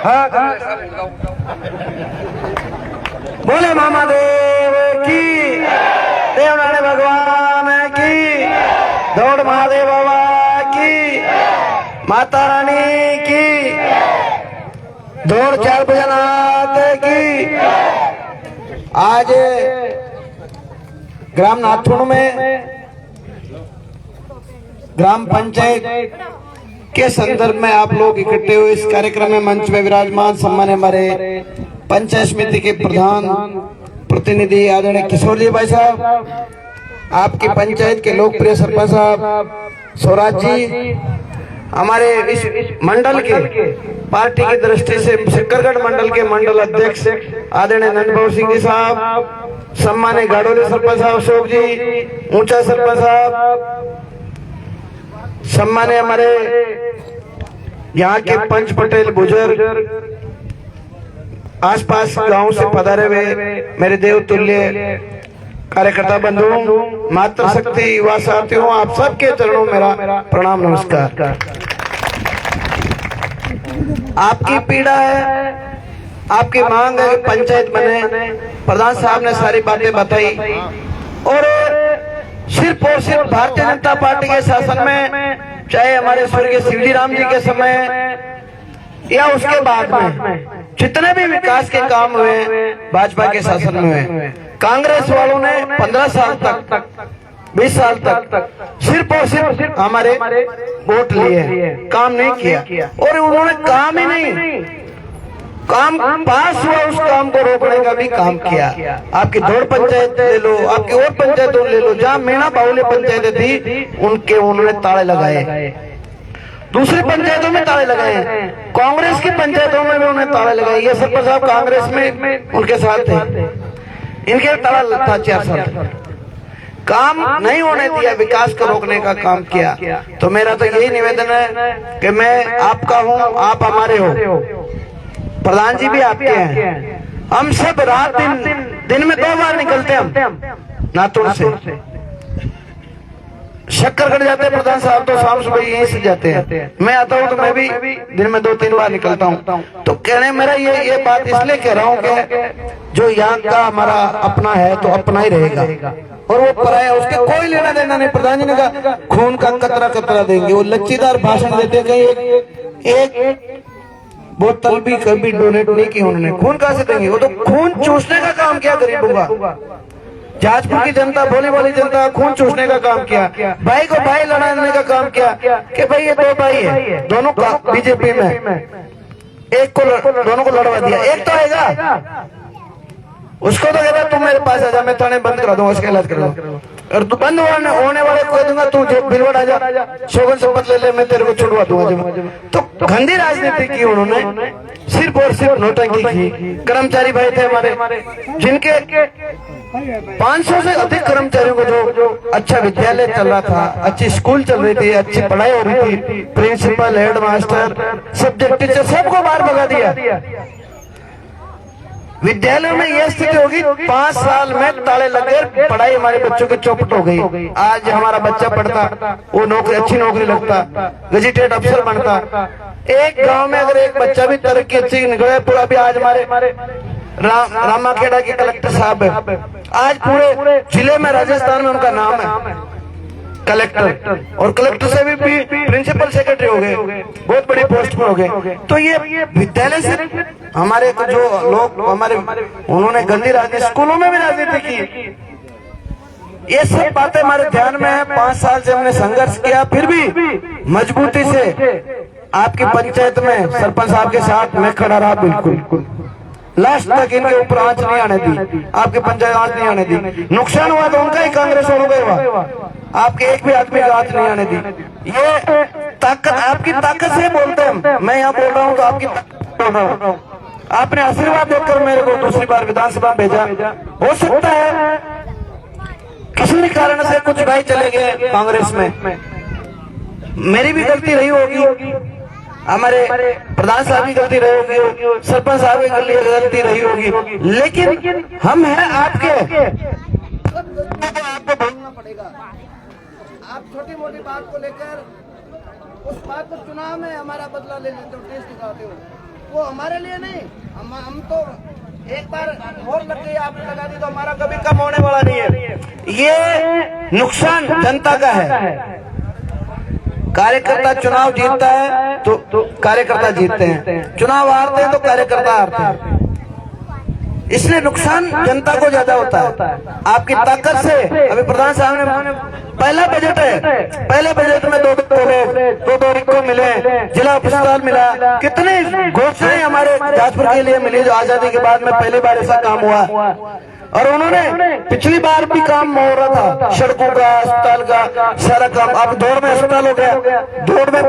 हाँ बोले मामा देव की, देवनारायण भगवान की, दौड़ महादेव बाबा की, माता रानी की, दौड़ चार भजनाथ की। आज ग्राम नाथुण में ग्राम पंचायत के संदर्भ में आप लोग इकट्ठे हुए इस कार्यक्रम में मंच में विराजमान सम्मान्य हमारे पंचायत समिति के प्रधान प्रतिनिधि आदरणीय किशोर जी भाई साहब, आपकी पंचायत के लोकप्रिय सरपंच साहब स्वराज जी, हमारे इस मंडल के पार्टी की दृष्टि से शक्करगढ़ मंडल के मंडल अध्यक्ष आदरणीय नंदबाबू सिंह जी साहब, सम्मान्य गाड़ोली सरपंच साहब अशोक जी, ऊंचा सरपंच साहब, सम्मान्य हमारे यहाँ के पंच पटेल बुजुर्ग, आसपास गांव से पधारे हुए मेरे देव तुल्य कार्यकर्ता बंधुओं, मातृ शक्ति युवा साथियों, आप सबके चरणों मेरा प्रणाम नमस्कार। आपकी पीड़ा है, आपकी मांग है पंचायत बने, प्रधान साहब ने सारी बातें बताई और सिर्फ और सिर्फ भारतीय जनता पार्टी के शासन में, चाहे हमारे स्वर्गीय शिवजी राम जी के समय या उसके बाद में जितने भी विकास के काम हुए भाजपा के शासन में हुए, कांग्रेस वालों ने 15 साल तक 20 साल तक सिर्फ और सिर्फ हमारे वोट लिए, काम नहीं किया और उन्होंने काम ही नहीं, काम पास हुआ उस काम को रोकने का भी काम किया। आपकी दौड़ पंचायत ले लो, आपकी और पंचायतों ले लो, जहाँ मीणा बाहुल्य पंचायतें थी उन्होंने ताले लगाए, दूसरी पंचायतों में ताले लगाए, कांग्रेस की पंचायतों में भी उन्हें ताले लगाए। ये सरपंच साहब कांग्रेस में उनके साथ थे, इनके ताला था 4 साल, काम नहीं होने दिया, विकास को रोकने का काम किया। तो मेरा तो यही निवेदन है कि मैं आपका हूँ, आप हमारे हो, प्रधान जी भी आपके हैं, हम सब रात दिन में 2 बार निकलते हम नाथुण से, शक्करगढ़ जाते हैं प्रधान साहब तो शाम सुबह यहीं से जाते हैं, मैं आता हूँ तो मैं भी दिन में 2-3 बार निकलता हूँ। तो कहने मेरा ये बात इसलिए कह रहा हूँ कि जो यहाँ का हमारा अपना है तो अपना ही रहेगा और वो पराया, उसके कोई लेना देना नहीं। प्रधान जी ने कहा खून का कतरा देंगे, वो लच्चीदार भाषण देते, कहीं एक बोतल भी कभी डोनेट नहीं की उन्होंने, खून कहां से देंगे, वो तो खून चूसने का काम किया गरीबों का। जाजपुर की जनता, भोली भाली जनता खून चूसने का काम किया, भाई को भाई लड़ाने का काम किया कि भाई ये 2 भाई है, दोनों बीजेपी में, एक को दोनों को लड़वा दिया, एक तो आएगा उसको तो कहता तुम मेरे पास आ जा, मैं थाने बंद करा दूंगा, उसका इलाज करा दूंगा, और तू बंद होने वाले को दूंगा, तू भिलवट आ जा, शोभन शपथ ले ले, मैं तेरे को छुड़वा दूंगा। तो गंदी राजनीति की उन्होंने, सिर्फ और सिर्फ नोटंकी की। कर्मचारी भाई थे हमारे, जिनके 500 से अधिक कर्मचारियों को जो अच्छा विद्यालय चल रहा था, अच्छी स्कूल चल रही थी, अच्छी पढ़ाई हो रही थी, principal, head master, subject teacher, सबको बाहर भगा दिया। विद्यालयों में यह स्थिति होगी, 5 साल में ताले लग गए, पढ़ाई हमारे बच्चों की चौपट हो गई। आज हमारा बच्चा पढ़ता, वो नौकरी, अच्छी नौकरी लगता, गजेटेड अफसर बनता। एक गांव में अगर एक बच्चा भी तरक्की अच्छी निकले, पूरा भी आज हमारे रामाखेड़ा के कलेक्टर साहब है, आज पूरे जिले में राजस्थान में उनका नाम है कलेक्टर, और कलेक्टर से भी प्रिंसिपल सेक्रेटरी हो गए, बहुत बड़ी पोस्ट पर हो गए। तो ये विद्यालय से हमारे जो लोग उन्होंने गंदी राजनीति, स्कूलों में भी राजनीति की, ये सब बातें हमारे ध्यान में है। 5 साल से हमने संघर्ष किया, फिर भी मजबूती से आपकी पंचायत में सरपंच साहब के साथ मैं खड़ा रहा, बिल्कुल लास्ट तक इनके ऊपर आंच नहीं आने दी, आपकी पंचायत आंच नहीं आने दी। नुकसान हुआ तो उनका ही, कांग्रेस वालों का हुआ, आपके एक भी आदमी का आंच नहीं आने दी। ये ताकत, आपकी ताकत से बोलते हैं, मैं यहाँ बोल रहा हूँ तो आपकी बोल रहा हूँ। आपने आशीर्वाद देकर मेरे को दूसरी बार विधानसभा भेजा, हो सकता है किसी भी कारण से कुछ भाई चले गए कांग्रेस में, मेरी भी गलती रही होगी, हमारे प्रधान साहब की गलती रही होगी, सरपंच साहब की गलती रही होगी, लेकिन हम हैं आपके, आपको बोलना पड़ेगा। आप छोटी मोटी बात को लेकर उस बात को चुनाव में हमारा बदला ले लेते हो, टेस्ट दिखाते हो, वो हमारे लिए नहीं, हम तो एक बार मोहर लग गई, आपने लगा दी तो हमारा कभी कम होने वाला नहीं है। ये नुकसान जनता का है। कार्यकर्ता चुनाव जीतता है तो कार्यकर्ता जीतते हैं, चुनाव हारते हैं तो कार्यकर्ता हारते हैं, इसलिए नुकसान जनता को ज्यादा होता है। आपकी ताकत से अभी प्रधान साहब ने पहला बजट है, पहले बजट में दो को मिले, जिला अस्पताल मिला, कितने घोषणाएं हमारे जाजपुर के लिए मिली जो आजादी के बाद में पहली बार ऐसा काम हुआ। और उन्होंने पिछली बार भी काम हो रहा था, सड़कों का, अस्पताल का सारा काम। अब दौड़ में अस्पताल हो गया, दौड़ में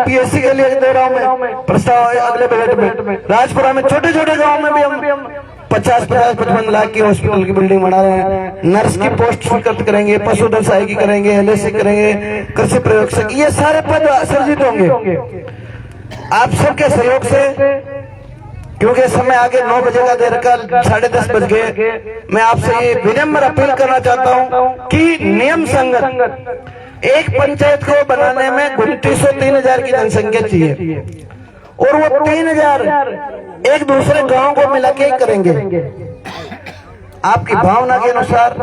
पीएससी के लिए दे रहा हूँ मैं प्रस्ताव अगले बजट में। राजपुरा में छोटे छोटे गाँव में भी हम 50-55 लाख की हॉस्पिटल की बिल्डिंग बना रहे हैं, नर्स की पोस्ट स्वीकृत करेंगे, पशुधन सहायकी करेंगे, LIC करेंगे, कृषि प्रयोगशाला, ये सारे पद सृजित होंगे आप सबके सहयोग से। क्योंकि समय आगे 9 बजे का देर, कल 10:30 बज गए। मैं आपसे ये विनम्र अपील करना चाहता हूँ कि नियम संगत एक पंचायत को बनाने में 2,300-3,000 की जनसंख्या चाहिए, और वो 3,000 एक दूसरे गांव को मिला के करेंगे। आपकी भावना के अनुसार,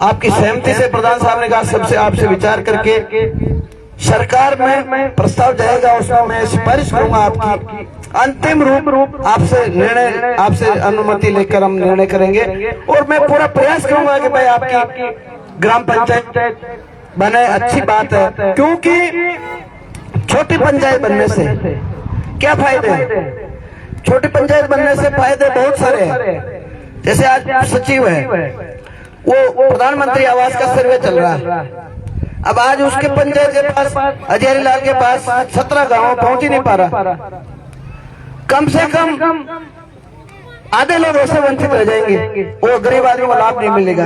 आपकी सहमति से प्रधान साहब ने कहा सबसे आपसे विचार करके सरकार में प्रस्ताव जाएगा, उसमें मैं सिफारिश करूंगा आपकी, अंतिम रूप आपसे निर्णय, आपसे अनुमति लेकर हम निर्णय करेंगे। और मैं पूरा प्रयास करूंगा कि भाई आपकी ग्राम पंचायत बने, अच्छी बात है, क्योंकि छोटी पंचायत बनने से क्या फायदे हैं? छोटी पंचायत बनने से फायदे बहुत सारे हैं। जैसे आज सचिव है, वो प्रधानमंत्री आवास का सर्वे चल रहा है, अब आज उसके पंचायत के पास, हजारी लाल के पास 17 गांव पहुंच ही नहीं पा रहा। कम से कम आधे लोग ऐसे वंचित रह जाएंगे, वो गरीब आदमी को लाभ नहीं मिलेगा।